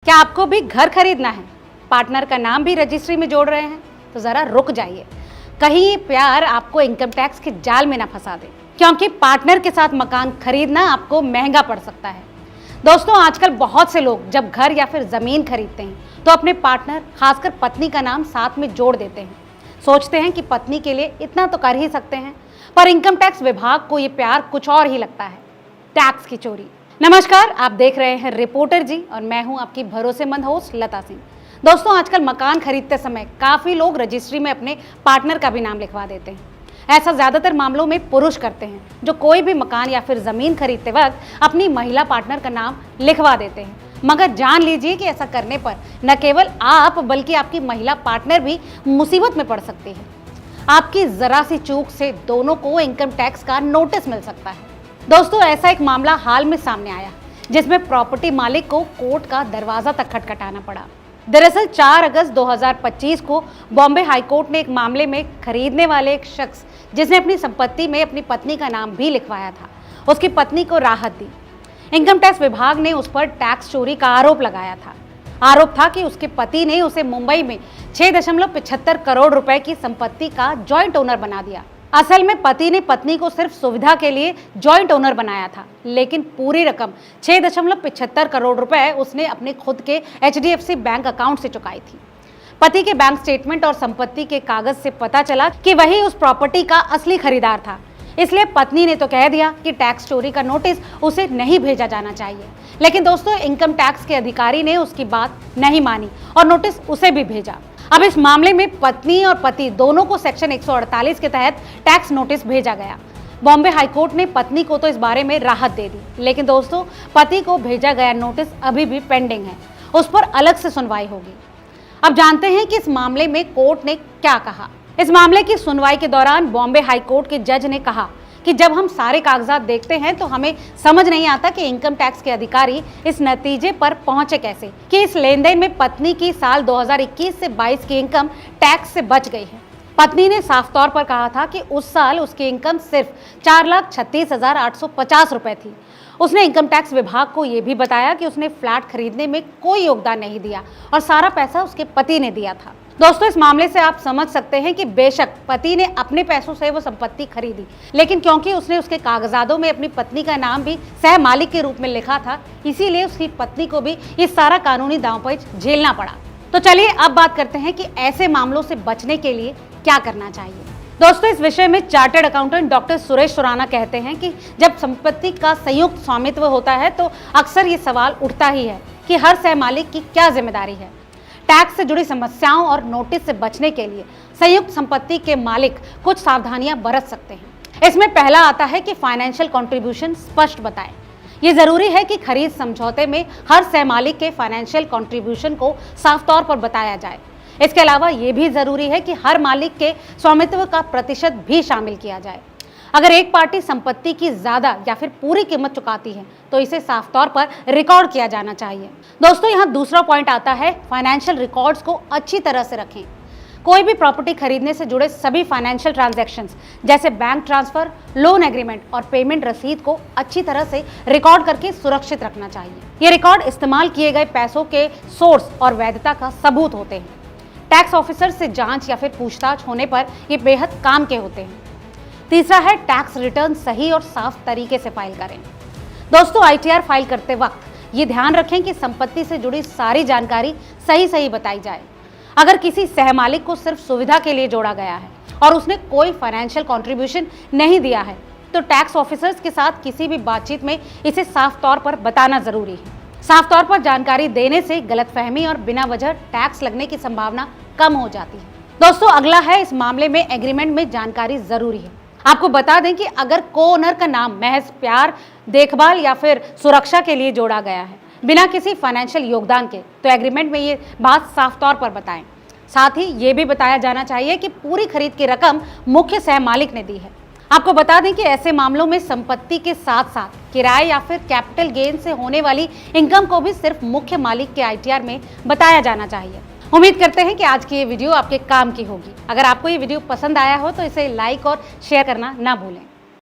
क्या आपको भी घर खरीदना है, पार्टनर का नाम भी रजिस्ट्री में जोड़ रहे हैं? तो जरा रुक जाइए, कहीं ये प्यार आपको इनकम टैक्स के जाल में ना फंसा दे, क्योंकि पार्टनर के साथ मकान खरीदना आपको महंगा पड़ सकता है। दोस्तों, आजकल बहुत से लोग जब घर या फिर जमीन खरीदते हैं तो अपने पार्टनर, खासकर पत्नी का नाम साथ में जोड़ देते हैं। सोचते हैं कि पत्नी के लिए इतना तो कर ही सकते हैं, पर इनकम टैक्स विभाग को ये प्यार कुछ और ही लगता है, टैक्स की चोरी। नमस्कार, आप देख रहे हैं रिपोर्टर जी और मैं हूं आपकी भरोसेमंद होस्ट लता सिंह। दोस्तों, आजकल मकान खरीदते समय काफ़ी लोग रजिस्ट्री में अपने पार्टनर का भी नाम लिखवा देते हैं। ऐसा ज़्यादातर मामलों में पुरुष करते हैं, जो कोई भी मकान या फिर ज़मीन खरीदते वक्त अपनी महिला पार्टनर का नाम लिखवा देते हैं। मगर जान लीजिए कि ऐसा करने पर न केवल आप बल्कि आपकी महिला पार्टनर भी मुसीबत में पड़ सकती है। आपकी ज़रा सी चूक से दोनों को इनकम टैक्स का नोटिस मिल सकता है। दोस्तों, ऐसा एक मामला हाल में सामने आया जिसमें प्रॉपर्टी मालिक को कोर्ट का दरवाजा तक खटखटाना पड़ा। दरअसल 4 अगस्त 2025 को बॉम्बे हाई कोर्ट ने एक मामले में खरीदने वाले एक शख्स, जिसने अपनी संपत्ति में अपनी पत्नी का नाम भी लिखवाया था, उसकी पत्नी को राहत दी। इनकम टैक्स विभाग ने उस पर टैक्स चोरी का आरोप लगाया था। आरोप था कि उसके पति ने उसे मुंबई में 6.75 करोड़ रुपए की संपत्ति का जॉइंट ओनर बना दिया। असल में पति ने पत्नी को सिर्फ सुविधा के लिए जॉइंट ओनर बनाया था, लेकिन पूरी रकम 6.75 करोड़ रुपए उसने अपने खुद के HDFC बैंक अकाउंट से चुकाई थी। पति के बैंक स्टेटमेंट और संपत्ति के कागज से पता चला कि वही उस प्रॉपर्टी का असली खरीदार था। इसलिए पत्नी ने तो कह दिया कि टैक्स चोरी का नोटिस उसे नहीं भेजा जाना चाहिए, लेकिन दोस्तों, इनकम टैक्स के अधिकारी ने उसकी बात नहीं मानी और नोटिस उसे भी भेजा। अब इस मामले में पत्नी और पति दोनों को सेक्शन 148 के तहत टैक्स नोटिस भेजा गया। बॉम्बे हाईकोर्ट ने पत्नी को तो इस बारे में राहत दे दी, लेकिन दोस्तों, पति को भेजा गया नोटिस अभी भी पेंडिंग है, उस पर अलग से सुनवाई होगी। अब जानते हैं कि इस मामले में कोर्ट ने क्या कहा। इस मामले की सुनवाई के दौरान बॉम्बे हाईकोर्ट के जज ने कहा कि जब हम सारे कागजात देखते हैं तो हमें समझ नहीं आता कि इनकम टैक्स के अधिकारी इस नतीजे पर पहुंचे कैसे कि इस लेन देन में पत्नी की साल 2021 से 22 की इनकम टैक्स से बच गई है। पत्नी ने साफ तौर पर कहा था कि उस साल उसकी इनकम सिर्फ 4,36,850 रुपए थी। उसने इनकम टैक्स विभाग को यह भी बताया कि उसने फ्लैट खरीदने में कोई योगदान नहीं दिया और सारा पैसा उसके पति ने दिया था। दोस्तों, इस मामले से आप समझ सकते हैं कि बेशक पति ने अपने पैसों से वो संपत्ति खरीदी, लेकिन क्योंकि उसने उसके कागजातों में अपनी पत्नी का नाम भी सह मालिक के रूप में लिखा था, इसीलिए उसकी पत्नी को भी ये सारा कानूनी दांवपेच झेलना पड़ा। तो चलिए अब बात करते हैं कि ऐसे मामलों से बचने के लिए क्या करना चाहिए। दोस्तों, इस विषय में chartered accountant doctor Suresh Surana कहते हैं कि जब संपत्ति का संयुक्त स्वामित्व होता है तो अक्सर ये सवाल उठता ही है कि हर सह मालिक की क्या जिम्मेदारी है। टैक्स से जुड़ी समस्याओं और नोटिस से बचने के लिए संयुक्त संपत्ति के मालिक कुछ सावधानियां बरत सकते हैं। इसमें पहला आता है कि फाइनेंशियल कंट्रीब्यूशन स्पष्ट बताएं। ये जरूरी है कि खरीद समझौते में हर सह मालिक के फाइनेंशियल कंट्रीब्यूशन को साफ तौर पर बताया जाए। इसके अलावा ये भी जरूरी है कि हर मालिक के स्वामित्व का प्रतिशत भी शामिल किया जाए। अगर एक पार्टी संपत्ति की ज्यादा या फिर पूरी कीमत चुकाती है तो इसे साफ तौर पर रिकॉर्ड किया जाना चाहिए। दोस्तों, यहाँ दूसरा पॉइंट आता है फाइनेंशियल रिकॉर्ड्स को अच्छी तरह से रखें। कोई भी प्रॉपर्टी खरीदने से जुड़े सभी फाइनेंशियल ट्रांजैक्शंस जैसे बैंक ट्रांसफर, लोन एग्रीमेंट और पेमेंट रसीद को अच्छी तरह से रिकॉर्ड करके सुरक्षित रखना चाहिए। ये रिकॉर्ड इस्तेमाल किए गए पैसों के सोर्स और वैधता का सबूत होते हैं। टैक्स ऑफिसर से जांच या फिर पूछताछ होने पर ये बेहद काम के होते हैं। तीसरा है टैक्स रिटर्न सही और साफ तरीके से फाइल करें। दोस्तों, ITR फाइल करते वक्त ये ध्यान रखें कि संपत्ति से जुड़ी सारी जानकारी सही बताई जाए। अगर किसी सहमालिक को सिर्फ सुविधा के लिए जोड़ा गया है और उसने कोई फाइनेंशियल कंट्रीब्यूशन नहीं दिया है तो टैक्स ऑफिसर्स के साथ किसी भी बातचीत में इसे साफ तौर पर बताना जरूरी है। साफ तौर पर जानकारी देने से गलतफहमी और बिना वजह टैक्स लगने की संभावना कम हो जाती है। दोस्तों, अगला है इस मामले में एग्रीमेंट में जानकारी जरूरी है। आपको बता दें कि अगर को ओनर का नाम महज प्यार, देखभाल या फिर सुरक्षा के लिए जोड़ा गया है बिना किसी फाइनेंशियल योगदान के, तो एग्रीमेंट में ये बात साफ तौर पर बताएं। साथ ही ये भी बताया जाना चाहिए कि पूरी खरीद की रकम मुख्य सह मालिक ने दी है। आपको बता दें कि ऐसे मामलों में संपत्ति के साथ साथ किराए या फिर कैपिटल गेन से होने वाली इनकम को भी सिर्फ मुख्य मालिक के ITR में बताया जाना चाहिए। उम्मीद करते हैं कि आज की ये वीडियो आपके काम की होगी। अगर आपको ये वीडियो पसंद आया हो तो इसे लाइक और शेयर करना ना भूलें।